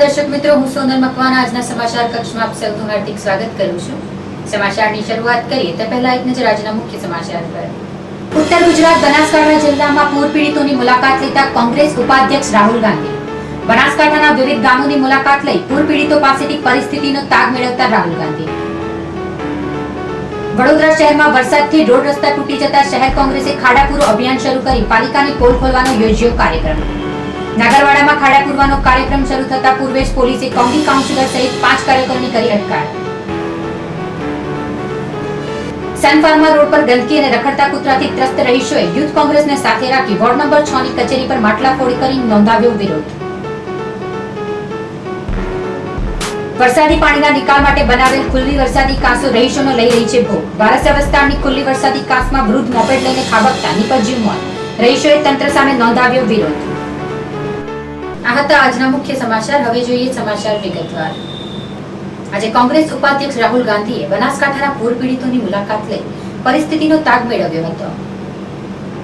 દર્શક મિત્રો, હું સોનલ મકવાણા આજના સમાચાર કક્ષમાં આપ સૌનું હાર્દિક સ્વાગત કરું છું। સમાચારની શરૂઆત કરીએ તે પહેલા એક નજર આજના મુખ્ય સમાચાર પર। ઉત્તર ગુજરાત બનાસકાંઠા જિલ્લામાં પૂર પીડિતોની મુલાકાત લેતા કોંગ્રેસ ઉપાધ્યક્ષ રાહુલ ગાંધી। બનાસકાંઠાના વિવિધ ગામોની મુલાકાત લઈ પૂર પીડિતો પાસેથી પરિસ્થિતિનો તાગ મેળવતા રાહુલ ગાંધી। વડોદરા શહેરમાં વરસાદથી રોડ રસ્તા તૂટી જતા શહેર કોંગ્રેસે ખાડા પૂરો અભિયાન શરૂ કરી પાલિકાની પોલ ખોલવાનો યોજ્યો કાર્યક્રમ। નાગરવાડામાં ખાડા પૂરવાનો કાર્યક્રમ શરૂ થતા પૂર્વેશ પોલીસે કોંગ્રેસ કાઉન્સિલર સહિત 5 કાર્યકરોની કરી અટકાયત। સનફાર્મા રોડ પર ગંદકી અને રખડતા કૂતરાથી ત્રસ્ત રહીશોએ યુથ કોંગ્રેસને સાથે રાખી વોર્ડ નંબર 6 ની કચેરી પર માટલા ફોડી કરી નોંધાવ્યો વિરોધ। વરસાદી પાણીના નિકાલ માટે બનાવેલ ખુલ્લી વરસાદી કાંસો રહીશોનો લઈ રહી છે ભોગ। વારસિયા વિસ્તારની ખુલ્લી વરસાદી કાંસમાં વૃદ્ધ મોપેડ લઈને ખાબકતા નીપજ્યું મોત। રહીશોએ તંત્ર સામે નોંધાવ્યો વિરોધ। આ હતા આજના મુખ્ય સમાચાર। હવે જોઈએ સમાચાર વિગતવાર। આજે કોંગ્રેસ ઉપાધ્યક્ષ રાહુલ ગાંધીએ બનાસકાંઠાના પૂર પીડિતોની મુલાકાત લઈ પરિસ્થિતિનો તાગ મેળવ્યો હતો।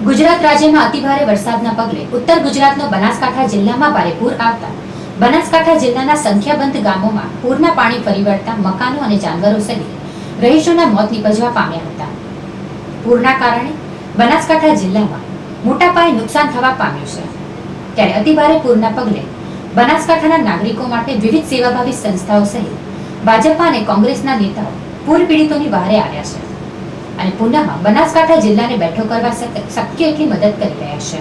ગુજરાત રાજ્યમાં અતિભારે વરસાદના પગલે ઉત્તર ગુજરાતનો બનાસકાંઠા જિલ્લામાં ભારે પૂર આવતા બનાસકાંઠા જિલ્લાના સંખ્યાબંધ ગામોમાં પૂરના પાણી ફરી વળતા મકાનો અને જાનવરો સહિત રહીશોના મોત નીપજવા પામ્યા હતા। પૂરના કારણે બનાસકાંઠા જિલ્લામાં મોટા પાયે નુકસાન થવા પામ્યું છે। ત્યારે અતિભારે પૂરના પગલે બનાસકાંઠાના નાગરિકો માટે વિવિધ સેવાભાવી સંસ્થાઓ સહિત ભાજપા અને કોંગ્રેસના નેતાઓ પૂર પીડિતોની વહારે આવ્યા છે અને પુનઃ બનાસકાંઠા જિલ્લાને બેઠો કરવા શક્ય એટલી મદદ કરી રહ્યા છે।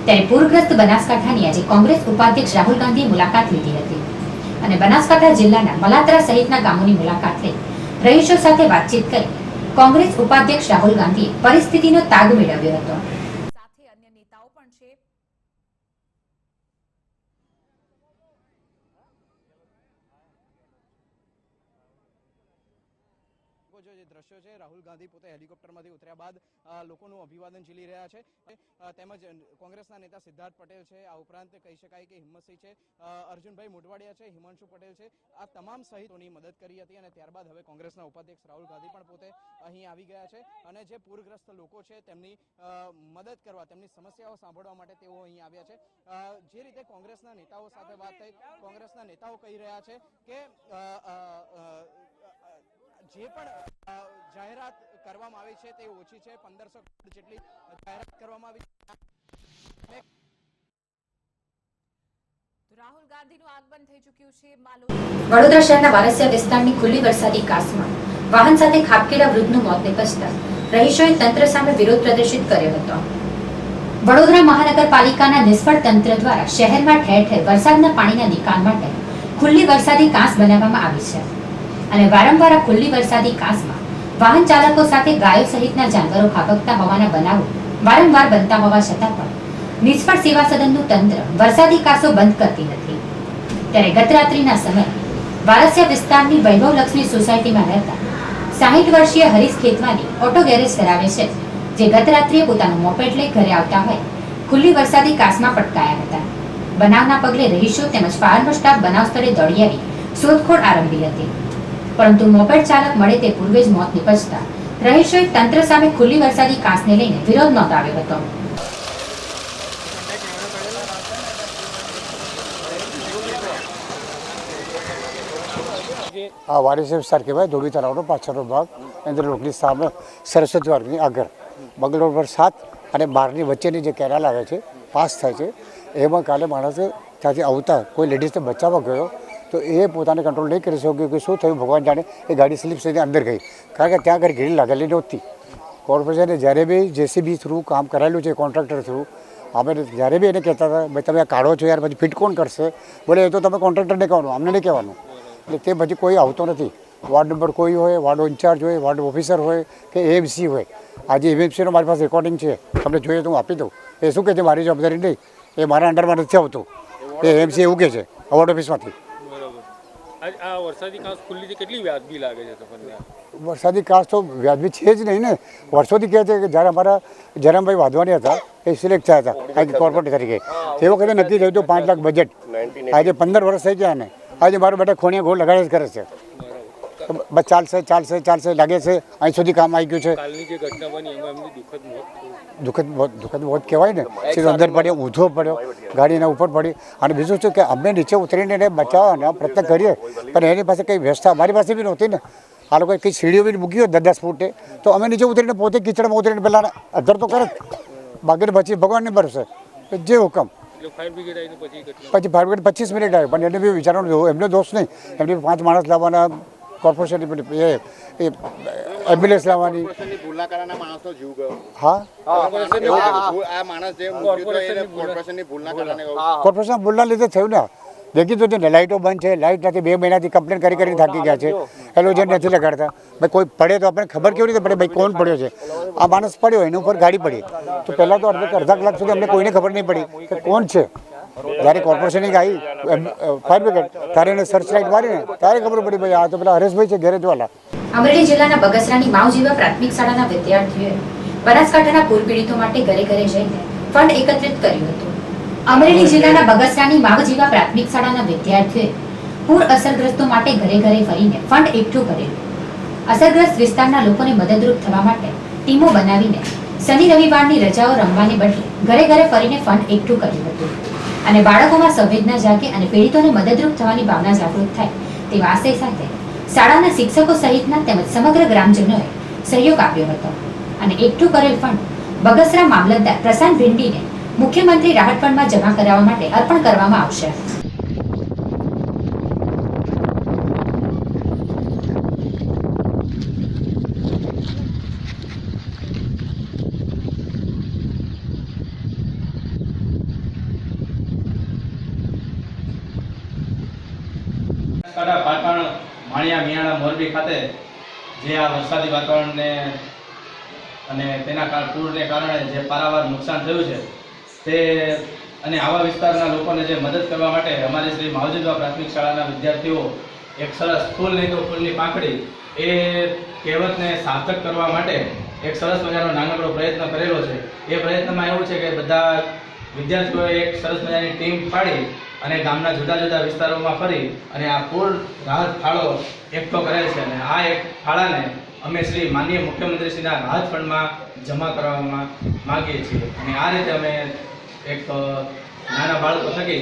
ત્યારે પૂરગ્રસ્ત બનાસકાંઠાની આજે કોંગ્રેસ ઉપાધ્યક્ષ રાહુલ ગાંધીએ મુલાકાત લીધી હતી અને બનાસકાંઠા જિલ્લાના મલાત્રા સહિતના ગામોની મુલાકાત લઈ રહીશો સાથે વાતચીત કરી કોંગ્રેસ ઉપાધ્યક્ષ રાહુલ ગાંધીએ પરિસ્થિતિનો તાગ મેળવ્યો હતો। સાથે અન્ય નેતાઓ પણ છે। જે દ્રશ્યો છે, રાહુલ ગાંધી પોતે હેલિકોપ્ટરમાંથી ઉતર્યા બાદ લોકોનું અભિવાદન ઝીલી રહ્યા છે। તેમજ કોંગ્રેસના નેતા સિદ્ધાર્થ પટેલ છે, આ ઉપરાંત કહી શકાય કે હિંમતસિંહ છે, અર્જુનભાઈ મોઢવાડિયા છે, હિમાંશુ પટેલ છે, આ તમામ સહિતોની મદદ કરી હતી અને ત્યારબાદ હવે કોંગ્રેસના ઉપાધ્યક્ષ રાહુલ ગાંધી પણ પોતે અહીં આવી ગયા છે અને જે પૂરગ્રસ્ત લોકો છે તેમની મદદ કરવા, તેમની સમસ્યાઓ સાંભળવા માટે તેઓ અહીં આવ્યા છે। જે રીતે કોંગ્રેસના નેતાઓ સાથે વાત થઈ, કોંગ્રેસના નેતાઓ કહી રહ્યા છે કે જે પણ જાહેરાત કરવામાં આવી છે તે ઓછી છે। 1500 કરોડ જેટલી જાહેરાત કરવામાં આવી છે। રાહુલ ગાંધીનું આગમન થઈ ચૂક્યું છે। વડોદરા શહેરના વારસિયા વિસ્તારની ખુલ્લી વરસાદી કાંસમાં વાહન સાથે ખાબકેલા વૃદ્ધનું મોત નિપજતા રહીશોએ તંત્ર સામે વિરોધ પ્રદર્શિત કર્યો હતો। વડોદરા મહાનગરપાલિકાના નિષ્ફળ તંત્ર દ્વારા શહેરમાં ઠેર ઠેર વરસાદના પાણીના નિકાલ માટે ખુલ્લી વરસાદી કાંસ બનાવવામાં આવી છે અને વારંવાર ખુલ્લી વરસાદી કાંસમાં વાહન ચાલકો સાથે ગાયો સહિતના જાનવરો ખાબકતા હોવાના બનાવો વારંવાર બનતા હોવા છતાં પણ નિષ્ફળ સેવા સદનનું તંત્ર વરસાદી કાસો બંધ કરતી નથી. ત્યારે ગત રાત્રિના સમયે વારસિયા વિસ્તારની વૈભવલક્ષ્મી સોસાયટીમાં રહેતા 60 વર્ષીય હરીશ ખેતવાની ઓટો ગેરેજ ધરાવે છે, જે ગત રાત્રિએ પોતાનું મોપેડ લઈ ઘરે આવતા હોય ખુલ્લી વરસાદી કાસમાં પટકાયા હતા. બનાવના પગલે રહીશો તેમજ ફાયરનો સ્ટાફ બનાવ સ્થળે દોડી આવી શોધખોળ આરંભી હતી, પરંતુ મોપેડ ચાલક મળે તે પૂર્વે જ મોત નીપજતા રહીશોએ તંત્ર સામે ખુલ્લી વરસાદી કાસને લઈને વિરોધ નોંધાવ્યો હતો. આ વારીસી વિસ્તાર કહેવાય. ધોળી તળાવનો પાછળનો ભાગ, અંદર રોકની સામે સરસ્વતી માર્ગની આગળ બંગલોર પર 7 અને 12ની વચ્ચેની જે કેનાલ આવે છે, પાસ થાય છે, એમાં કાલે માણસે ત્યાંથી આવતા કોઈ લેડીઝને બચાવવા ગયો તો એ પોતાને કંટ્રોલ નહીં કરી શક્યો કે શું થયું ભગવાન જાણે. એ ગાડી સ્લીપ થઈને અંદર ગઈ, કારણ કે ત્યાં આગળ ગ્રીલ લાગેલી નહોતી. કોર્પોરેશને જ્યારે બી જેસીબી થ્રુ કામ કરાયેલું છે, કોન્ટ્રાક્ટર થ્રુ, અમે જ્યારે બી એને કહેતા હતા ભાઈ તમે આ કાઢો છો યાર, પછી ફિટ કોણ કરશે? બોલે એ તો તમે કોન્ટ્રાક્ટરને કહેવાનું, અમને નહીં કહેવાનું. એટલે તે પછી કોઈ આવતો નથી. વોર્ડ નંબર કોઈ હોય, વોર્ડ ઇન્ચાર્જ હોય, વોર્ડ ઓફિસર હોય કે એએમસી હોય. આજે એએમસીનો મારી પાસે રેકોર્ડિંગ છે, તમને જોઈએ તો હું આપી દઉં. એ શું કહે છે મારી જવાબદારી નહીં, એ મારા અંડરમાં નથી આવતું. એ એએમસી એવું કહે છે વોર્ડ ઓફિસમાંથી. આ વરસાદી કાંસ ખુલ્લી કેટલી વ્યાજબી લાગે છે તમને? વરસાદી કાંસ તો વ્યાજબી છે જ નહીં ને. વર્ષોથી કહે છે કે જ્યારે અમારા જયરામભાઈ વાધવાની હતા એ સિલેક્ટ થયા હતા આજે કોર્પોરેટર તરીકે, તે વખતે નક્કી થયું હતું 5 લાખ બજેટ. આજે 15 વર્ષ થઈ ગયા ને આજે મારો બેટા ખોણિયા ગોળ લગાડે જ કરે છે. બસ ચાલશે ચાલશે ચાલશે લાગે છે, અહીં સુધી કામ આવી ગયું છે. કાલની જે ઘટના બની એમાં એમની દુઃખદ મોત કહેવાય ને. સીધો અંદર પડ્યો, ઊંધો પડ્યો, ગાડી એના ઉપર પડી. અને બીજું શું કે અમે નીચે ઉતરીને એને બચાવવાના પ્રયત્ન કરીએ, પણ એની પાસે કંઈ વ્યવસ્થા અમારી પાસે બી નહોતી ને. આ લોકોએ કંઈ સીડીઓ બી મૂકી હોય 10 ફૂટે, તો અમે નીચે ઉતરીને પોતે કિચડમાં ઉતરીને પહેલાં અધર તો કરે જ. બાકીને પછી ભગવાનને ભરશે જે હુકમ. ફાયર બ્રિગેડ આવીને પછી ફાયર બ્રિગેડ 25 મિનિટ આવ્યો, પણ એને બી વિચારવાનું એમનો દોષ નહીં. એમને 5 માણસ લાવવાના, કોર્પોરેશનની એ એમ્બ્યુલન્સ લાવવાની. હા, કોર્પોરેશન ભૂલના લીધે થયું ને. દેખી તો ને લાઇટો બંધ છે, લાઇટ નથી. 2 મહિનાથી કમ્પ્લેન કરીને થાકી ગયા છે. હેલોજન નથી લગાડતા. ભાઈ કોઈ પડે તો આપણે ખબર કેવી રીતે પડે ભાઈ કોણ પડ્યો છે? આ માણસ પડ્યો, એની ઉપર ગાડી પડી તો પહેલાં તો અડધા કલાક સુધી અમને કોઈને ખબર નહીં પડી કે કોણ છે. જ્યારે કોર્પોરેશનની આવી ફાયર બ્રિગેડ ત્યારે એને સર્ચ લાઇટ મારીને ત્યારે ખબર પડી ભાઈ આ તો પેલા હરેશભાઈ છે ગેરેજવાલા. અમરેલી જિલ્લાના બગસરાની માવજીવા પ્રાથમિક શાળાના વિદ્યાર્થીઓએ બનાસકાંઠાના પૂર પીડિતો માટે ઘરે ઘરે જઈને ફંડ એકત્રિત કર્યું હતું. અમરેલી જિલ્લાના બગસરાની માવજીવા પ્રાથમિક શાળાના વિદ્યાર્થીઓએ પૂર અસરગ્રસ્તો માટે ઘરે ઘરે ફરીને ફંડ એકઠું કરેલું. અસરગ્રસ્ત વિસ્તારના લોકોને મદદરૂપ થવા માટે ટીમો બનાવીને શનિ રવિવારની રજાઓ રમવાને બદલે ઘરે ઘરે ફરીને ફંડ એકઠું કર્યું હતું. અને બાળકોમાં સંવેદના જાગે અને પીડિતોને મદદરૂપ થવાની ભાવના જાગૃત થાય તેવા આશય સાથે શાળાના શિક્ષકો સહિતના તેમજ સમગ્ર ગ્રામજનોએ સહયોગ આપ્યો હતો. અને એકઠું કરેલ ફંડ બગસરા મામલતદાર પ્રશાંત ભિંડીને મુખ્યમંત્રી રાહત ફંડમાં જમા કરાવવા માટે અર્પણ કરવામાં આવશે. પાટણ, માણિયા, મિયાણા, મોરબી ખાતે જે આ વરસાદી વાતાવરણને અને તેના પૂરને કારણે જે પારાવાર નુકસાન થયું છે તે અને આવા વિસ્તારના લોકોને જે મદદ કરવા માટે અમારી શ્રી માવજીવા પ્રાથમિક શાળાના વિદ્યાર્થીઓ એક સરસ ફૂલ નહીં તો ફૂલની પાંખડી એ કહેવતને સાર્થક કરવા માટે એક સરસ મજાનો નાનકડો પ્રયત્ન કરેલો છે. એ પ્રયત્નમાં એવું છે કે બધા વિદ્યાર્થીઓએ એક સરસ મજાની ટીમ પાડી અને ગામના જુદા જુદા વિસ્તારોમાં ફરી અને આ પૂર રાહત ફાળો એકઠો કરેલ છે. અને આ એક ફાળાને અમે શ્રી માનનીય મુખ્યમંત્રીશ્રીના રાહત ફંડમાં જમા કરવામાં માગીએ છીએ. અને આ રીતે અમે એક નાના બાળકો થકી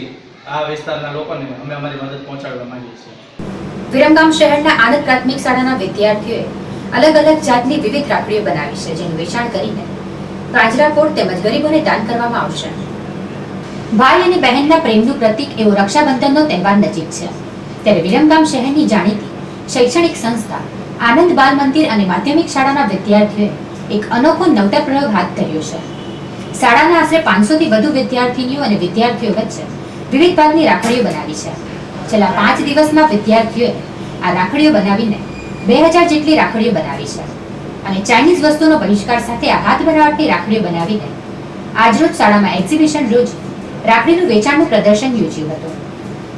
આ વિસ્તારના લોકોને અમે અમારી મદદ પહોંચાડવા માંગીએ છીએ. વિરમગામ શહેરના આનંદ પ્રાથમિક શાળાના વિદ્યાર્થીઓએ અલગ અલગ જાતની વિવિધ રાખડીઓ બનાવી છે, જેનું વેચાણ કરીને પાંજરાપોળ તેમજ ગરીબોને દાન કરવામાં આવશે. ભાઈ અને બહેનના પ્રેમનું પ્રતીક એવો રક્ષાબંધનનો તહેવાર નજીક છે, ત્યારે વિરમગામ શહેરની જાણીતી શૈક્ષણિક સંસ્થા આનંદ બાલ મંદિર અને માધ્યમિક શાળાના વિદ્યાર્થીઓએ એક અનોખો નવતર પ્રયોગ હાથ ધર્યો છે. શાળાના આશરે 500 થી વધુ વિદ્યાર્થીનીઓ અને વિદ્યાર્થીઓ વચ્ચે વિવિધ ભાગની રાખડીઓ બનાવી છે. છેલ્લા 5 દિવસમાં વિદ્યાર્થીઓએ આ રાખડીઓ બનાવીને 2000 જેટલી રાખડીઓ બનાવી છે અને ચાઇનીઝ વસ્તુનો બહિષ્કાર સાથે આ હાથ બનાવટની રાખડીઓ બનાવીને આજરોજ શાળામાં એક્ઝિબિશન રોજ રાખડીનું વેચાણનું પ્રદર્શન યોજ્યું હતું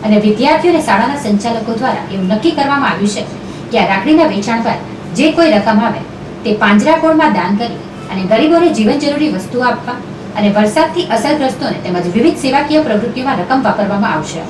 અને વિદ્યાર્થીઓ અને શાળાના સંચાલકો દ્વારા એવું નક્કી કરવામાં આવ્યું છે કે આ રાખડીના વેચાણ બાદ જે કોઈ રકમ આવે તે પાંજરાપોળમાં દાન કરી અને ગરીબોને જીવન જરૂરી વસ્તુઓ આપવા અને વરસાદથી અસરગ્રસ્તોને તેમજ વિવિધ સેવાકીય પ્રવૃત્તિઓમાં રકમ વાપરવામાં આવશે.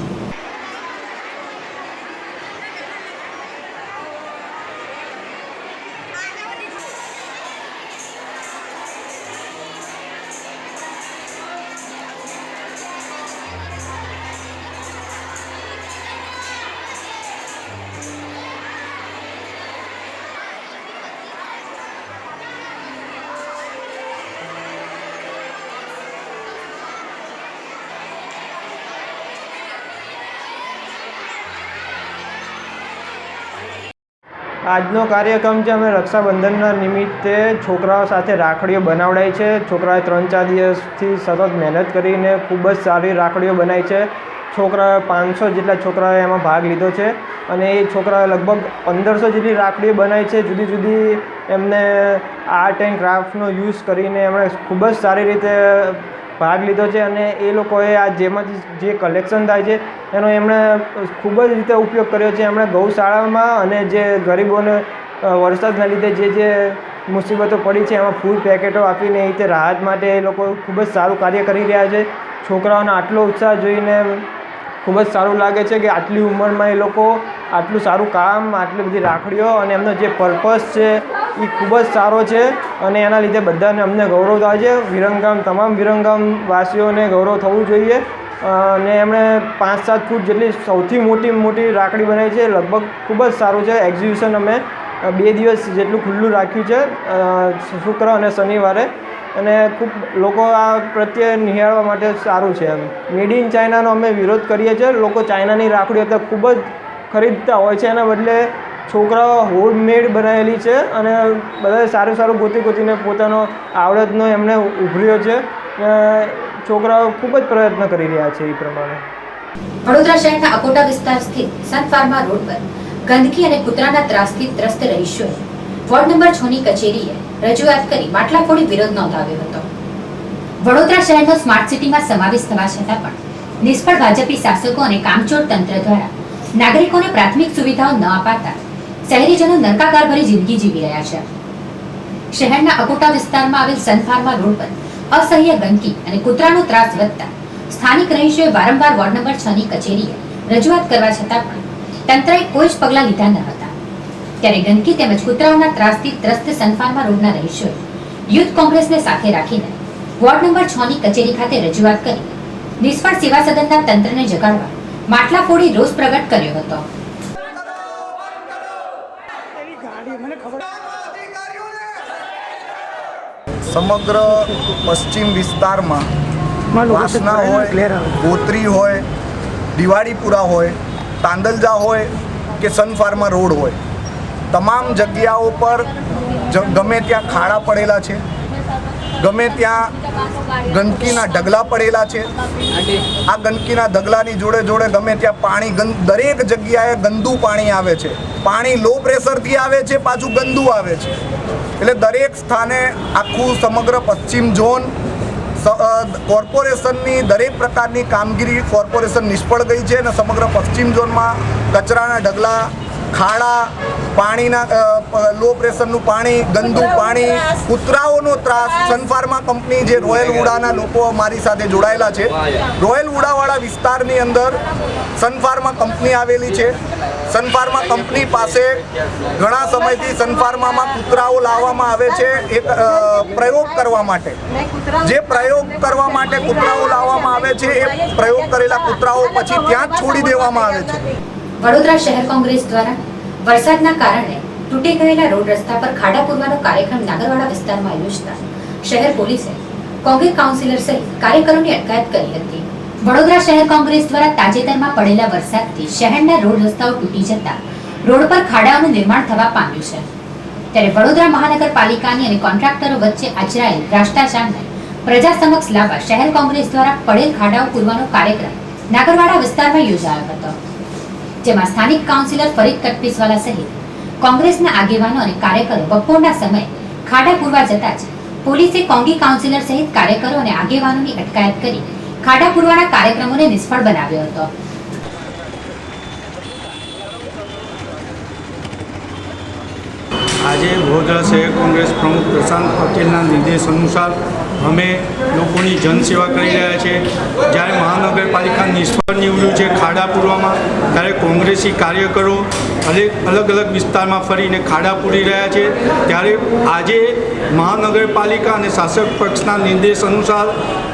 આજનો કાર્યક્રમ છે અમે રક્ષાબંધનના નિમિત્તે છોકરાઓ સાથે રાખડીઓ બનાવડાવી છે. છોકરાએ 3-4 દિવસથી સતત મહેનત કરીને ખૂબ જ સારી રાખડીઓ બનાવી છે. છોકરાએ 500 જેટલા છોકરાઓએ એમાં ભાગ લીધો છે અને એ છોકરાએ લગભગ 1500 જેટલી રાખડીઓ બનાવી છે. જુદી જુદી એમને આર્ટ એન્ડ ક્રાફ્ટનો યુઝ કરીને એમણે ખૂબ જ સારી રીતે ભાગ લીધો છે અને એ લોકોએ આ જેમાંથી જે કલેક્શન થાય છે એનો એમણે ખૂબ જ રીતે ઉપયોગ કર્યો છે. એમણે ગૌશાળામાં અને જે ગરીબોને વરસાદના લીધે જે મુસીબતો પડી છે એમાં ફૂડ પેકેટો આપીને એ રીતે રાહત માટે એ લોકો ખૂબ જ સારું કાર્ય કરી રહ્યા છે. છોકરાઓનો આટલો ઉત્સાહ જોઈને ખૂબ જ સારું લાગે છે કે આટલી ઉંમરમાં એ લોકો આટલું સારું કામ, આટલી બધી રાખડીઓ અને એમનો જે પર્પસ છે એ ખૂબ જ સારો છે અને એના લીધે બધાને અમને ગૌરવ થાય છે. વિરમગામ તમામ વિરમગામ વાસીઓને ગૌરવ થવું જોઈએ અને એમણે 5-7 ફૂટ જેટલી સૌથી મોટી રાખડી બનાવી છે. લગભગ ખૂબ જ સારું છે. એક્ઝિબિશન અમે 2 દિવસ જેટલું ખુલ્લું રાખ્યું છે, શુક્ર અને શનિવારે, અને ખૂબ લોકો આ પ્રત્યે નિહાળવા માટે સારું છે. એમ મેડ ઇન ચાઇનાનો અમે વિરોધ કરીએ છીએ. લોકો ચાઇનાની રાખડીઓ તો ખૂબ જ ખરીદતા હોય છે, એના બદલે છોકરાઓ હોમમેડ બનાવેલી છે અને બધા સારું ગોતીને પોતાનો આવડતનો એમને ઉભર્યો છે. છોકરાઓ ખૂબ જ પ્રયત્ન કરી રહ્યા છે એ પ્રમાણે. વડોદરા શહેરના અકોટા વિસ્તાર સ્થિત સન ફાર્મા રોડ પર ગંદકી અને કૂતરાના ત્રાસથી ત્રસ્ત રહીશોએ વોર્ડ નંબર 6 ની કચેરીએ રજૂઆત કરી માટલા ફોડી વિરોધ નોંધાવ્યો હતો. વડોદરા શહેરનો સ્માર્ટ સિટીમાં સમાવેશ થવા છતાં પણ નિષ્ફળ ભાજપી શાસકો અને કામચોર તંત્ર દ્વારા નાગરિકોને પ્રાથમિક સુવિધાઓ ન અપાતા શહેરીજનો નરકાગારભરી જિંદગી જીવી રહ્યા છે. શહેરના અકોટા વિસ્તારમાં આવેલ સન ફાર્મા રોડ પર અસહ્ય ગંદકી અને કૂતરાનો ત્રાસ વધતા સ્થાનિક રહીશોએ વારંવાર વોર્ડ નંબર 6 ની કચેરીએ રજૂઆત કરવા છતાં પણ તંત્રએ કોઈ જ પગલાં લીધા ન હતા. ત્યારે ગંદકી તેમજ કૂતરાઓના ત્રાસથી ત્રસ્ત સન ફાર્મા રોડના રહીશોએ યુથ કોંગ્રેસને સાથે રાખીને વોર્ડ નંબર 6 ની કચેરી ખાતે રજૂઆત કરી નિષ્ફળ સેવા સદનના તંત્રને જગાડવા માટલા ફોડી રોષ પ્રગટ કર્યો હતો. સમગ્ર પશ્ચિમ વિસ્તારમાં વાસના હોય, ગોત્રી હોય, દિવાળીપુરા હોય, તાંદલજા હોય કે સન ફાર્મા રોડ હોય, તમામ જગ્યાઓ પર ગમે ત્યાં ખાડા પડેલા છે, ગમે ત્યાં ગંદકીના ઢગલા પડેલા છે. આ ગંદકીના ઢગલાની જોડે ગમે ત્યાં પાણી, દરેક જગ્યાએ ગંદુ પાણી આવે છે. પાણી લો પ્રેશરથી આવે છે, પાછું ગંદુ આવે છે. એટલે દરેક સ્થાને આખું સમગ્ર પશ્ચિમ ઝોન કોર્પોરેશનની દરેક પ્રકારની કામગીરી કોર્પોરેશન નિષ્ફળ ગઈ છે અને સમગ્ર પશ્ચિમ ઝોનમાં કચરાના ઢગલા, ખાડા, પાણીના લો પ્રેશરનું પાણી, ગંદુ પાણી, કૂતરાઓનો ત્રાસ. સન ફાર્મા કંપની જે રોયલ વુડાના લોકો મારી સાથે જોડાયેલા છે, રોયલ વુડાવાળા વિસ્તારની અંદર સન ફાર્મા કંપની આવેલી છે. સન ફાર્મા કંપની પાસે ઘણા સમયથી સન ફાર્મામાં કૂતરાઓ લાવવામાં આવે છે એક પ્રયોગ કરવા માટે. જે પ્રયોગ કરવા માટે કૂતરાઓ લાવવામાં આવે છે એ પ્રયોગ કરેલા કૂતરાઓ પછી ત્યાં જ છોડી દેવામાં આવે છે. વડોદરા શહેર કોંગ્રેસ દ્વારા વરસાદના કારણે તૂટી ગયેલા રોડ રસ્તા પર ખાડા પૂરવાનો કાર્યક્રમ નાગરવાડા વિસ્તારમાં યોજતા શહેર પોલીસે કોંગ્રેસ કાઉન્સિલર સહિત કાર્યકરોની અટકાયત કરી હતી. વડોદરા શહેર કોંગ્રેસ દ્વારા તાજેતરમાં પડેલા વરસાદથી શહેરના રોડ રસ્તાઓ તૂટી જતા રોડ પર ખાડાઓનું નિર્માણ થવા પામ્યું છે. ત્યારે વડોદરા મહાનગરપાલિકાની અને કોન્ટ્રાક્ટરો વચ્ચે આચરાયેલ ભ્રષ્ટાચારને પ્રજા સમક્ષ લાવવા શહેર કોંગ્રેસ દ્વારા પડેલ ખાડાઓ પૂરવાનો કાર્યક્રમ નાગરવાડા વિસ્તારમાં યોજાયો હતો, જેમાં સ્થાનિક કાઉન્સિલર ફરીદ કટપીસવાલા સહિત કોંગ્રેસના આગેવાનો અને કાર્યકરો બપોરના સમયે ખાડા પૂરવા જતા જ પોલીસે કોંગી કાઉન્સિલર સહિત કાર્યકરો અને આગેવાનોની અટકાયત કરી ખાડા પૂરવાના કાર્યક્રમોને નિષ્ફળ બનાવ્યો હતો. આજે વડોદરા શહેર કોંગ્રેસ પ્રમુખ પ્રશાંત પટેલના નિર્દેશ અનુસાર અમે લોકોની જનસેવા કરી રહ્યા છીએ. જ્યારે મહાનગરપાલિકા નિષ્ફળ નીવડ્યું છે ખાડા પૂરવામાં, ત્યારે કોંગ્રેસી કાર્યકરો અલગ અલગ વિસ્તારમાં ફરીને ખાડા પૂરી રહ્યા છે. ત્યારે આજે મહાનગરપાલિકા અને શાસક પક્ષના નિર્દેશ અનુસાર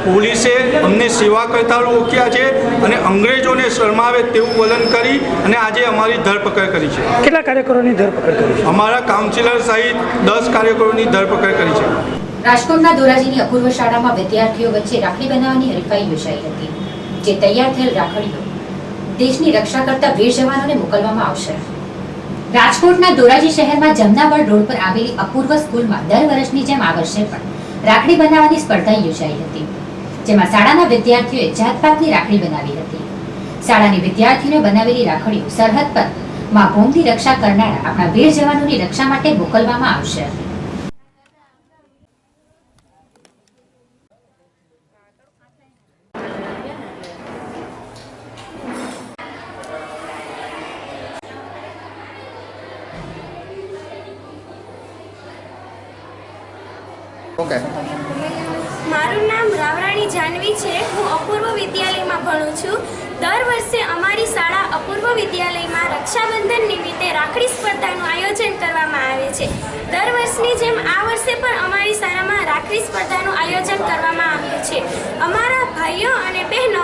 પોલીસે અમને સેવા કરતા રોક્યા છે અને અંગ્રેજોને શરમાવે તેવું વલણ કરી અને આજે અમારી ધરપકડ કરી છે. કેટલા કાર્યકરોની ધરપકડ કરી છે? અમારા કાઉન્સિલર સહિત 10 કાર્યકરોની ધરપકડ કરી છે. રાજકોટના ધોરાજીની અપૂર્વ શાળામાં વિદ્યાર્થીઓ વચ્ચે રાખડી બનાવવાની હરીફાઈ યોજાઈ હતી. જે તૈયાર થયેલ રાખડીઓ દેશની રક્ષા કરતા વીર જવાનોને મોકલવામાં આવશે. રાજકોટના ધોરાજી શહેરમાં જમનાવળ રોડ પર આવેલી અપૂર્વ સ્કૂલમાં દર વર્ષની જેમ આ વર્ષે પણ રાખડી બનાવવાની સ્પર્ધા યોજાઈ હતી. જેમાં શાળાના વિદ્યાર્થીઓએ જાતપાતની રાખડી બનાવી હતી. શાળાની વિદ્યાર્થીઓએ બનાવેલી રાખડીઓ સરહદ પર માં ભૂમિની રક્ષા કરનારા આપણા વીર જવાનોની રક્ષા માટે મોકલવામાં આવશે. મારું નામ રાવરાણી જાનવી છે. હું અપૂર્વ વિદ્યાલયમાં ભણું છું. દર વર્ષે અમારી શાળા અપૂર્વ વિદ્યાલયમાં રક્ષાબંધન નિમિત્તે રાખડી સ્પર્ધાનું આયોજન કરવામાં આવે છે. દર વર્ષની જેમ આ વર્ષે પણ અમારી શાળામાં રાખડી સ્પર્ધાનું આયોજન કરવામાં આવ્યું છે. અમારા ભાઈઓ અને બહેનો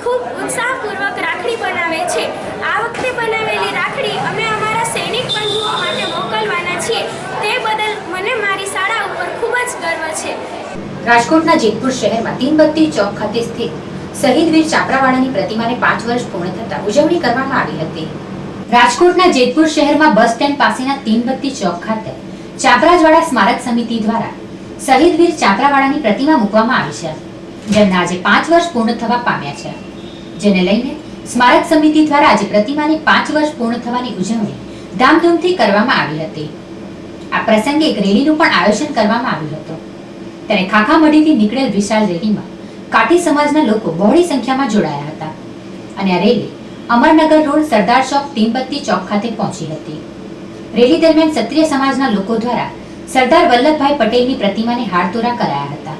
ખૂબ ઉત્સાહપૂર્વક રાખડી બનાવે છે. આ વખતે બનાવેલી રાખડી અમે અમારા સૈનિક બંધુઓ માટે મોકલવાના છીએ. તે બદલ મને મારી શાળા ઉપર ખૂબ જ ગર્વ છે. રાજકોટના જેતપુર શહેરમાં તીનબત્તી ચોક ખાતે સ્થિત શહીદ વીર ચાપરાવાળાની પ્રતિમાને 5 વર્ષ પૂર્ણ થતા ઉજવણી કરવામાં આવી હતી. રાજકોટના જેતપુર શહેરમાં બસ સ્ટેન્ડ પાસેના તીનબત્તી ચોક ખાતે ચાપરાજવાડા સ્મારક સમિતિ દ્વારા શહીદ વીર ચાપરાવાળાની પ્રતિમા મૂકવામાં આવી છે. જેમના આજે 5 વર્ષ પૂર્ણ થવા પામ્યા છે. જેને લઈને સ્મારક સમિતિ દ્વારા આજે પ્રતિમાની 5 વર્ષ પૂર્ણ થવાની ઉજવણી ધામધૂમથી કરવામાં આવી હતી. આ પ્રસંગે એક રેલીનું પણ આયોજન કરવામાં આવ્યું હતું. ત્યારે ખાખામઢીથી નીકળેલ વિશાળ રેલીમાં કાઠી સમાજના લોકો બહોળી સંખ્યામાં જોડાયા હતા અને આ રેલી અમરનગર રોડ સરદાર ચોક તીનબત્તી ચોક ખાતે પહોંચી હતી. રેલી દરમિયાન ક્ષત્રિય સમાજના લોકો દ્વારા સરદાર વલ્લભભાઈ પટેલની પ્રતિમાને હારતોરા કરાયા હતા.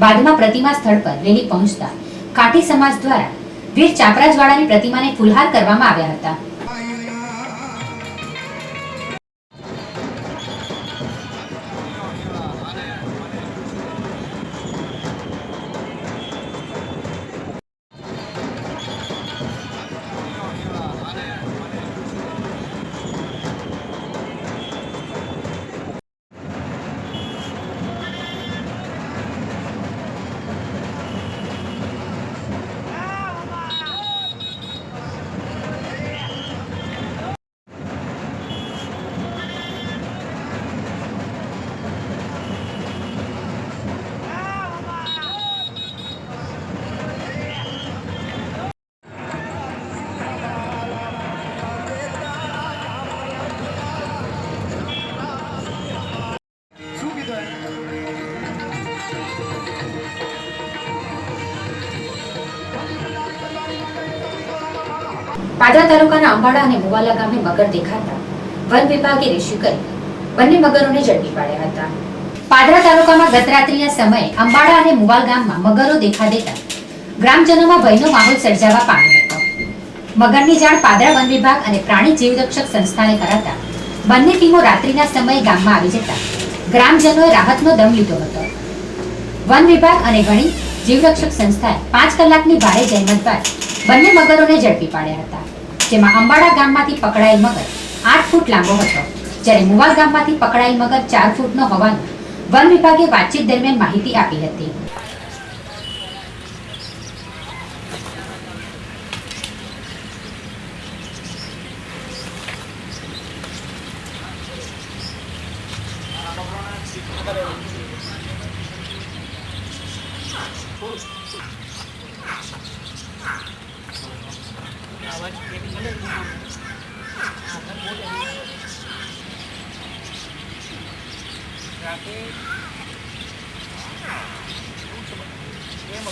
બાદમાં પ્રતિમા સ્થળ પર રેલી પહોંચતા કાઠી સમાજ દ્વારા વીર ચાપરાજવાડાની પ્રતિમાને ફૂલહાર કરવામાં આવ્યા હતા. પાદરા તાલુકાના અંબાડા અને મુવાલા ગામે મગર દેખાતા વન વિભાગે રેસ્ક્યુ કરી બંને મગરોને ઝડપી પાડ્યા હતા. પાદરા તાલુકામાં ગત રાત્રિના સમયે અંબાડા અને મુવાલ ગામમાં મગરો દેખા દેતા ગ્રામજનોમાં ભયનો માહોલ સર્જાવા પામ્યો હતો. મગરની જાણ પાદરા વન વિભાગ અને પ્રાણી જીવરક્ષક સંસ્થાને કરાતા બંને ટીમો રાત્રિના સમયે ગામમાં આવી જતા ગ્રામજનોએ રાહતનો દમ લીધો હતો. વન વિભાગ અને ઘણી જીવરક્ષક સંસ્થાએ 5 કલાકની ભારે જહેમત બાદ બંને મગરોને ઝડપી પાડ્યા હતા. જેમાં અંબાડા ગામમાંથી પકડાયેલ મગર 8 ફૂટ લાંબો હતો, જ્યારે મુવાલ ગામમાંથી પકડાયેલ મગર 4 ફૂટનો હોવાનું વન વિભાગે વાતચીત દરમિયાન માહિતી આપી હતી. ગત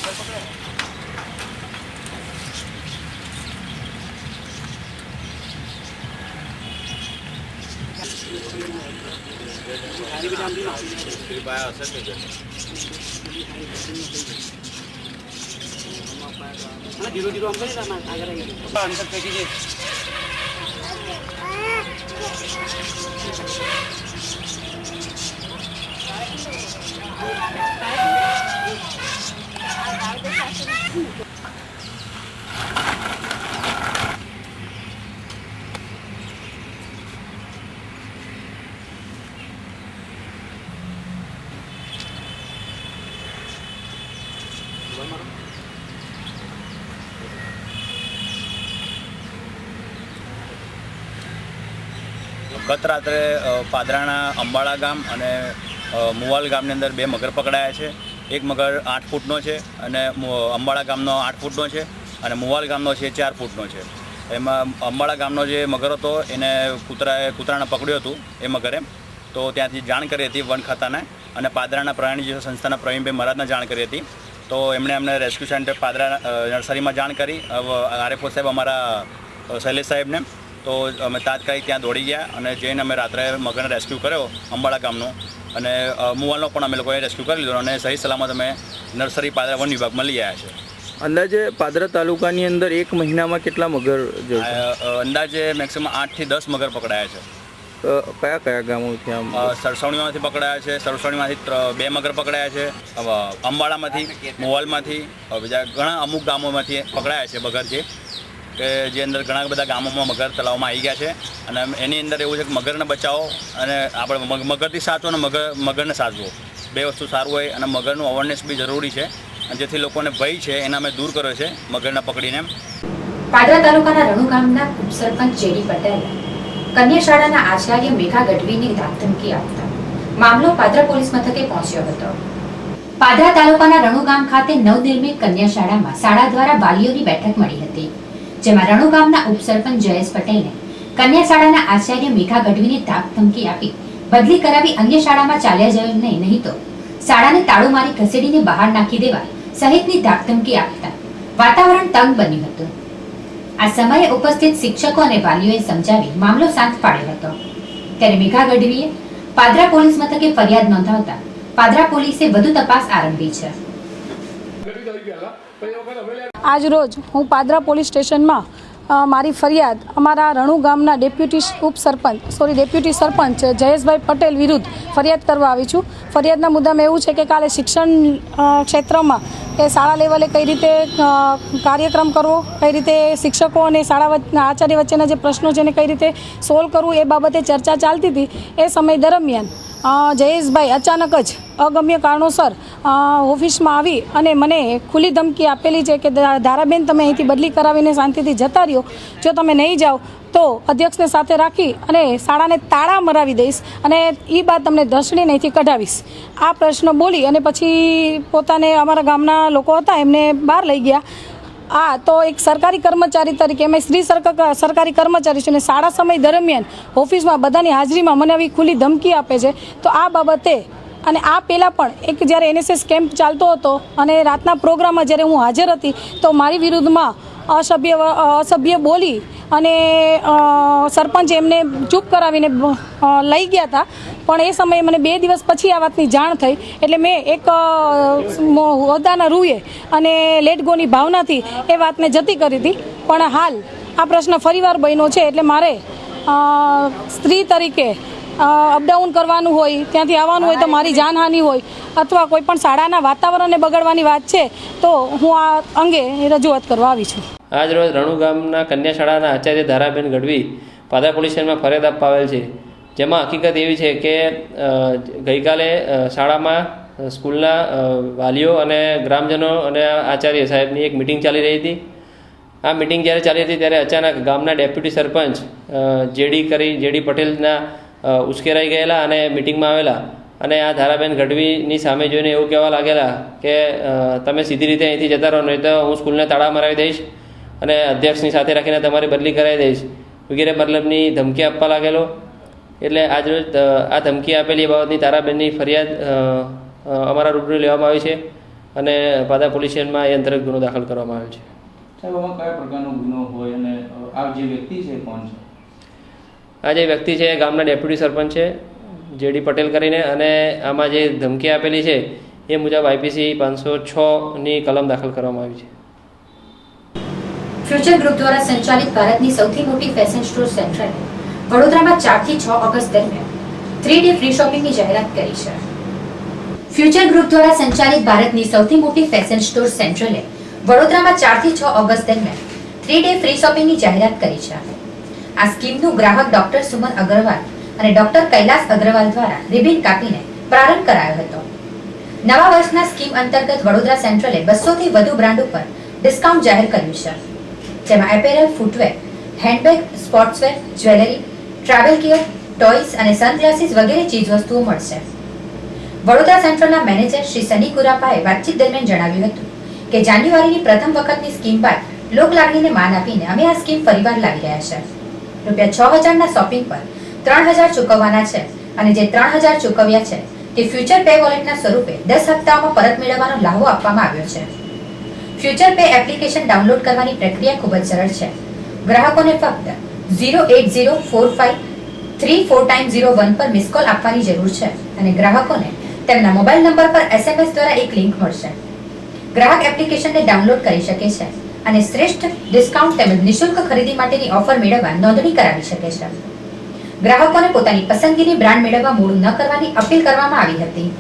રાત્રે પાદરાના અંબાળા ગામ અને મુવાલ ગામની અંદર 2 મગર પકડાયા છે. એક મગર 8 ફૂટનો છે અને અંબાળા ગામનો 8 ફૂટનો છે અને મુવાલ ગામનો છે 4 ફૂટનો છે. એમાં અંબાળા ગામનો જે મગર હતો એને કૂતરાને પકડ્યું હતું એ મગરે, તો ત્યાંથી જાણ કરી હતી વન ખાતાને અને પાદરાના પ્રાણી જીવ સંસ્થાના પ્રવીણભાઈ મહારાજને જાણ કરી હતી. તો એમણે અમને રેસ્ક્યુ સેન્ટર પાદરા નર્સરીમાં જાણ કરી, આરએફઓ સાહેબ અમારા શૈલેષ સાહેબને. તો અમે તાત્કાલિક ત્યાં દોડી ગયા અને જઈને અમે રાત્રે મગરને રેસ્ક્યુ કર્યો અંબાળા ગામનો, અને મુવાલનો પણ અમે લોકોએ રેસ્ક્યુ કરી લીધો અને સહી સલામત અમે નર્સરી પાદરા વન વિભાગમાં લઈ આવ્યા છે. અંદાજે પાદરા તાલુકાની અંદર 1 મહિનામાં કેટલા મગર અંદાજે મેક્સિમમ 8 થી 10 મગર પકડાયા છે. કયા કયા ગામોથી? સરસવણીમાંથી પકડાયા છે, સરસવણીમાંથી 2 મગર પકડાયા છે, અંબાળામાંથી, મુવાલમાંથી, બીજા ઘણા અમુક ગામોમાંથી પકડાયા છે મગર છે, કે જે અંદર ઘણા બધા ગામોમાં મગર તળાવમાં આવી ગયા છે. અને એની અંદર એવું છે કે મગરને બચાવો અને આપણે મગરથી સાચવો અને મગરને સાચવો, 2 વસ્તુ સારું હોય. અને મગરનું અવેરનેસ બી જરૂરી છે, અને જેથી લોકોને ભય છે એના અમે દૂર કર્યો છે મગરને પકડીને. પાદરા તાલુકાના રણુ ગામના ઉપસરપંચ જેડી પટેલ કન્યા શાળાના આચાર્ય મેઘા ગઢવીને ધાકધમકી આપતા મામલો પાદરા પોલીસ મથકે પહોંચ્યો હતો. પાદરા તાલુકાના રણુ ગામ ખાતે નવનિર્મિત કન્યા શાળામાં શાળા દ્વારા વાલીઓની બેઠક મળી હતી, જેમાં રણુ ગામના ઉપસરપંચ જયેશ પટેલને કન્યા શાળાના આચાર્ય મેઘા ગઢવીને ધાકધમકી આપી બદલી કરાવી અન્ય શાળામાં ચાલ્યા જાય નહીં તો શાળાને તાળું મારી ખસેડીને બહાર નાખી દેવા સહિતની ધાકધમકી આપતા વાતાવરણ તંગ બન્યું હતું. આ સમયે ઉપસ્થિત શિક્ષકો અને વાલીઓએ સમજાવી મામલો શાંત પાડ્યો હતો. ત્યારે મેઘા ગઢવીએ પાદરા પોલીસ મથકે ફરિયાદ નોંધાવતા પાદરા પોલીસે વધુ તપાસ આરંભી છે. આજ રોજ હું પાદરા પોલીસ સ્ટેશનમાં મારી ફરિયાદ અમારા રણુ ગામના ડેપ્યુટી સરપંચ જયેશભાઈ પટેલ વિરુદ્ધ ફરિયાદ કરવા આવી છું. ફરિયાદના મુદ્દામાં એવું છે કે કાલે શિક્ષણ ક્ષેત્રમાં એ શાળા લેવલે કઈ રીતે કાર્યક્રમ કરવો, કઈ રીતે શિક્ષકો અને શાળા આચાર્ય વચ્ચેના જે પ્રશ્નો છે એને કઈ રીતે સોલ્વ કરવું એ બાબતે ચર્ચા ચાલતી હતી. એ સમય દરમિયાન જયેશભાઈ અચાનક જ અગમ્ય કારણોસર ઓફિસમાં આવી અને મને ખુલ્લી ધમકી આપેલી છે કે ધારાબેન તમે અહીંથી બદલી કરાવીને શાંતિથી જતા રહ્યો, જો તમે નહીં જાઓ તો અધ્યક્ષને સાથે રાખી અને શાળાને તાળા મરાવી દઈશ અને એ બાદ તમને દર્શને અહીંથી કઢાવીશ. આ પ્રશ્ન બોલી અને પછી પોતાને અમારા ગામના લોકો હતા એમને બહાર લઈ ગયા. તો એક સરકારી કર્મચારી તરીકે મેં સરકારી કર્મચારી છું અને શાળા સમય દરમિયાન ઓફિસમાં બધાની હાજરીમાં મને આવી ખુલ્લી ધમકી આપે છે. તો આ બાબતે અને આ પહેલાં પણ એક જ્યારે NSS કેમ્પ ચાલતો હતો અને રાતના પ્રોગ્રામમાં જ્યારે હું હાજર હતી તો મારી વિરુદ્ધમાં અસભ્ય બોલી અને સરપંચ એમને ચૂપ કરાવીને લઈ ગયા હતા. પણ એ સમયે મને 2 દિવસ પછી આ વાતની જાણ થઈ એટલે મેં એક હોદ્દાના રૂએ અને લેટ ગોની ભાવનાથી એ વાતને જતી કરી હતી. પણ હાલ આ પ્રશ્ન ફરીવાર બન્યો છે એટલે મારે સ્ત્રી તરીકે અપડાઉન કરવાનું હોય, ત્યાંથી આવવાનું હોય તો મારી જાનહાનિ હોય અથવા કોઈ પણ શાળાના વાતાવરણને બગાડવાની વાત છે તો હું આ અંગે રજૂઆત કરવા આવી છું. આજ રોજ રણુ ગામના કન્યા શાળાના આચાર્ય ધારાબેન ગઢવી પાદરા પોલીસ સ્ટેશનમાં ફરિયાદ આપવા આવેલ છે. જેમાં હકીકત એવી છે કે ગઈકાલે શાળામાં સ્કૂલના વાલીઓ અને ગ્રામજનો અને આચાર્ય સાહેબની એક મિટિંગ ચાલી રહી હતી. આ મિટિંગ જ્યારે ચાલી હતી ત્યારે અચાનક ગામના ડેપ્યુટી સરપંચ જેડી પટેલના ઉશ્કેરાઈ ગયેલા અને મિટિંગમાં આવેલા અને આ ધારાબેન ગઢવીની સામે જોઈને એવું કહેવા લાગેલા કે તમે સીધી રીતે અહીંથી જતા રહો, નહીં તો હું સ્કૂલને તાળા મરાવી દઈશ અને અધ્યક્ષની સાથે રાખીને તમારી બદલી કરાવી દઈશ વગેરે મતલબની ધમકી આપવા લાગેલો. એટલે આજરોજ આ ધમકી આપેલી બાબતની તારાબેનની ફરિયાદ અમારા રૂબરૂ લેવામાં આવી છે અને પાદા પોલીસ સ્ટેશનમાં એ અંતર્ગત ગુનો દાખલ કરવામાં આવ્યો છે. સાહેબ, આમાં કયા પ્રકારનો ગુનો હોય અને આ જે વ્યક્તિ છે કોણ છે? આ જે વ્યક્તિ છે ગામના ડેપ્યુટી સરપંચ છે જેડી પટેલ કરીને, અને આમાં જે ધમકી આપેલી છે એ મુજબ IPC 506ની કલમ દાખલ કરવામાં આવી છે. ફ્યુચર ગ્રુપ દ્વારા સંચાલિત ભારતની સૌથી મોટી ફેશન સ્ટોર સેન્ટ્રલે વડોદરામાં 4 થી 6 ઓગસ્ટ દરમિયાન 3 ડે ફ્રી શોપિંગની જાહેરાત કરી છે. ફ્યુચર ગ્રુપ દ્વારા સંચાલિત ભારતની સૌથી મોટી ફેશન સ્ટોર સેન્ટ્રલે વડોદરામાં 4 થી 6 ઓગસ્ટ દરમિયાન 3 ડે ફ્રી શોપિંગની જાહેરાત કરી છે. આ સ્કીમનું ગ્રાહક ડોક્ટર સુમન અગ્રવાલ અને ડોક્ટર કૈલાસ અગ્રવાલ દ્વારા રિબિન કાપીને પ્રારંભ કરાયો હતો. નવા વર્ષના સ્કીમ અંતર્ગત વડોદરા સેન્ટ્રલે 200 થી વધુ બ્રાન્ડ ઉપર ડિસ્કાઉન્ટ જાહેર કર્યું છે, જેમાં apparel, footwear, handbag, sportswear, jewellery, travel gear, toys અને સનગ્લાસીસ વગેરે ચીજવસ્તુઓ મળશે. વડોદરા સેન્ટ્રલના મેનેજર શ્રી સની કુરાપાએ વાતચીત દરમિયાન જણાવ્યું હતું કે જાન્યુઆરીની પ્રથમ વખતની સ્કીમ બાદ લોકલાગણીને માન આપીને અમે આ સ્કીમ ફરીવાર લાવી રહ્યા છે. ₹6000ના શોપિંગ પર 3000 ચૂકવવાના છે અને જે 3000 ચૂકવ્યા છે તે ફ્યુચર પે વોલેટના સ્વરૂપે 10 હપ્તાઓમાં પરત મેળવવાનો લાહો આપવામાં આવ્યો છે. ફ્યુચર પે એપ્લિકેશન ડાઉનલોડ કરવાની પ્રક્રિયા ખૂબ જ સરળ છે. ગ્રાહકોને ફક્ત 080453401 પર મિસ કોલ આપવાની જરૂર છે અને ગ્રાહકોને તેમના મોબાઈલ નંબર પર SMS દ્વારા એક લિંક મળશે. ગ્રાહક એપ્લિકેશનને ડાઉનલોડ કરી શકે છે અને શ્રેષ્ઠ ડિસ્કાઉન્ટ તેમજ નિઃશુલ્ક ખરીદી માટેની ઓફર મેળવવા નોંધણી કરાવી શકે છે. ગ્રાહકોને પોતાની પસંદગીની બ્રાન્ડ મેળવવા મોડું ન કરવાની અપીલ કરવામાં આવી હતી.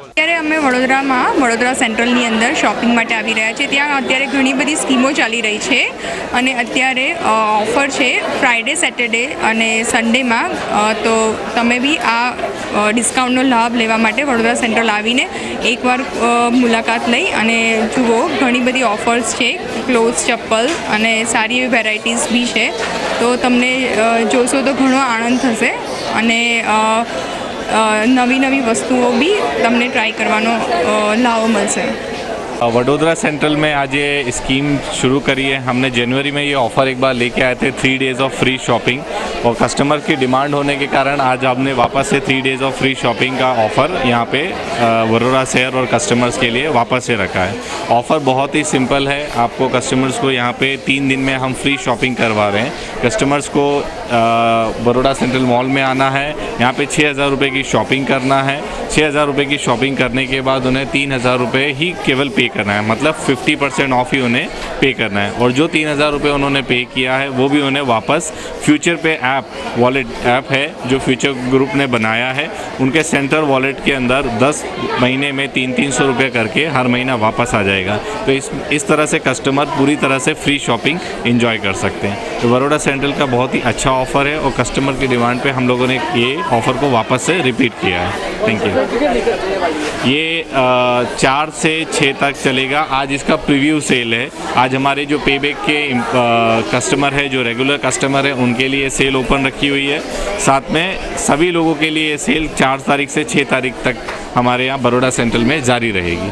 અત્યારે અમે વડોદરા સેન્ટ્રલની અંદર શોપિંગ માટે આવી રહ્યા છીએ. ત્યાં અત્યારે ઘણી બધી સ્કીમો ચાલી રહી છે અને અત્યારે ઓફર છે ફ્રાઈડે, સેટરડે અને સન્ડેમાં. તો તમે બી આ ડિસ્કાઉન્ટનો લાભ લેવા માટે વડોદરા સેન્ટ્રલ આવીને એકવાર મુલાકાત લઈ અને જુઓ. ઘણી બધી ઓફર્સ છે, ક્લોથ્સ, ચપ્પલ અને સારી એવી વેરાયટીઝ બી છે. તો તમને જોશો તો ઘણો આનંદ થશે અને नवी वस्तुओं भी तमने ट्राई करवानो लाभ मिलसे. वडोदरा सेंट्रल में आज ये स्कीम शुरू करी है हमने. जनवरी में ये ऑफ़र एक बार लेके आए थे 3 डेज़ ऑफ फ्री शॉपिंग, और कस्टमर की डिमांड होने के कारण आज हमने वापस से 3 डेज़ ऑफ फ्री शॉपिंग का ऑफ़र यहाँ पे वडोदरा शहर और कस्टमर्स के लिए वापस से रखा है. ऑफ़र बहुत ही सिंपल है. आपको कस्टमर्स को यहाँ पे 3 दिन में हम फ्री शॉपिंग करवा रहे हैं. कस्टमर्स को वडोदरा सेंट्रल मॉल में आना है, यहाँ पे 6000 रुपये की शॉपिंग करना है. 6000 रुपये की शॉपिंग करने के बाद उन्हें 3000 रुपये ही केवल पे करना है, मतलब 50% ऑफ ही उन्हें पे करना है. और जो 3000 रुपये उन्होंने पे किया है वो भी उन्हें वापस फ्यूचर पे ऐप वॉलेट ऐप है जो फ्यूचर ग्रुप ने बनाया है, उनके सेंटर वॉलेट के अंदर 10 महीने में 300 रुपये करके हर महीना वापस आ जाएगा. तो इस तरह से कस्टमर पूरी तरह से फ्री शॉपिंग इंजॉय कर सकते हैं. तो वडोदरा सेंट्रल का बहुत ही अच्छा ऑफ़र है और कस्टमर की डिमांड पे हम लोगों ने ये ऑफ़र को वापस से रिपीट किया है. Thank you. ये 4 से 6 तक चलेगा. आज इसका प्रीव्यू सेल है. आज हमारे जो पेबैक के कस्टमर है, जो रेगुलर कस्टमर है, उनके लिए सेल ओपन रखी हुई है. साथ में सभी लोगों के लिए सेल 4 तारीख से 6 तारीख तक हमारे यहाँ बड़ौदा सेंट्रल में जारी रहेगी.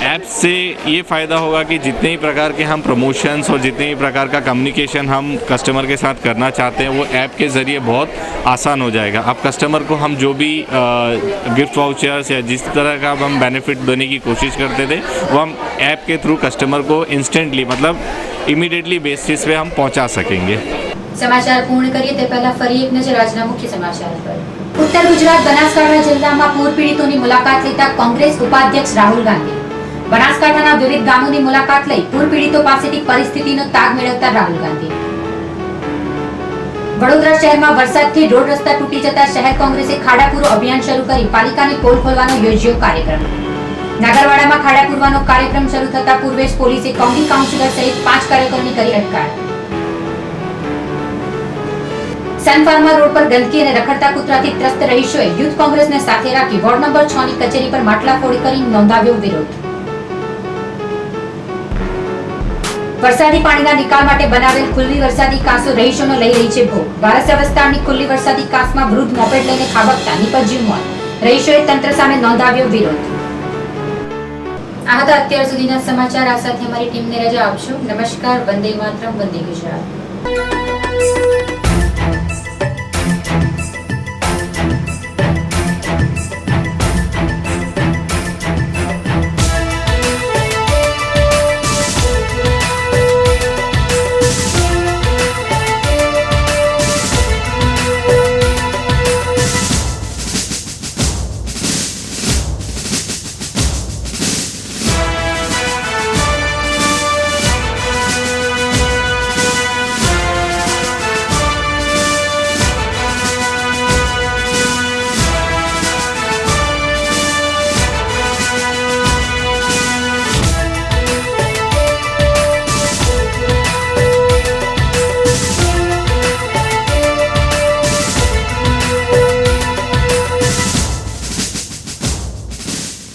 ऐप से ये फ़ायदा होगा कि जितने ही प्रकार के हम प्रमोशंस और जितने ही प्रकार का कम्युनिकेशन हम कस्टमर के साथ करना चाहते हैं वो ऐप के ज़रिए बहुत आसान हो जाएगा. अब कस्टमर को हम जो भी गिफ्ट वाउचर्स या जिस तरह का हम बेनिफिट देने की कोशिश करते थे वो हम ऐप के थ्रू कस्टमर को इंस्टेंटली, मतलब इमीडिएटली बेसिस पे हम पहुंचा सकेंगे. સમાચાર પૂર્ણ કરીએ તે પહેલા ફરી એક નજર આજના મુખ્ય સમાચાર પર. ઉત્તર ગુજરાત બનાસકાંઠા જિલ્લામાં પૂર પીડિતોની મુલાકાત લેતા કોંગ્રેસ ઉપાધ્યક્ષ રાહુલ ગાંધી. બનાસકાંઠાના વિવિધ ગામોની મુલાકાત લઈ પૂર પીડિતો પાસેથી પરિસ્થિતિનો તાગ મેળવતા રાહુલ ગાંધી. વડોદરા શહેરમાં વરસાદથી રોડ રસ્તા તૂટી જતા શહેર કોંગ્રેસે ખાડા પૂરો અભિયાન શરૂ કરી પાલિકાની પોલ ખોલવાનો યોજ્યો કાર્યક્રમ. નાગરવાડામાં ખાડા પૂરવાનો કાર્યક્રમ શરૂ થતા પૂર્વેશ પોલીસે કોંગ્રેસ કાઉન્સિલર સહિત 5 કાર્યકરોની કરી અટકાયત. સનફાર્મા રોડ પર ગંદકી અને રખડતા કૂતરાથી ત્રસ્ત રહીશોએ યુથ કોંગ્રેસને સાથે રાખી વોર્ડ નંબર 6 ની કચેરી પર માટલાફોડી કરી નોંધાવ્યો વિરોધ. વરસાદી પાણીના નિકાલ માટે બનાવેલ ખુલ્લી વરસાદી કાંસો રહીશોનો લઈ રહી છે ભોગ. વારસિયા વિસ્તારની ખુલ્લી વરસાદી કાંસમાં વૃદ્ધ મોપેડ લઈને ખાબકતા નીપજ્યું મોત. રહીશોએ તંત્ર સામે નોંધાવ્યો વિરોધ. આ હતા અત્યાર સુધીના સમાચાર. આ સાથે અમારી ટીમને રજા આપશો. નમસ્કાર. વંદે માતરમ. વંદે ગુજરાત.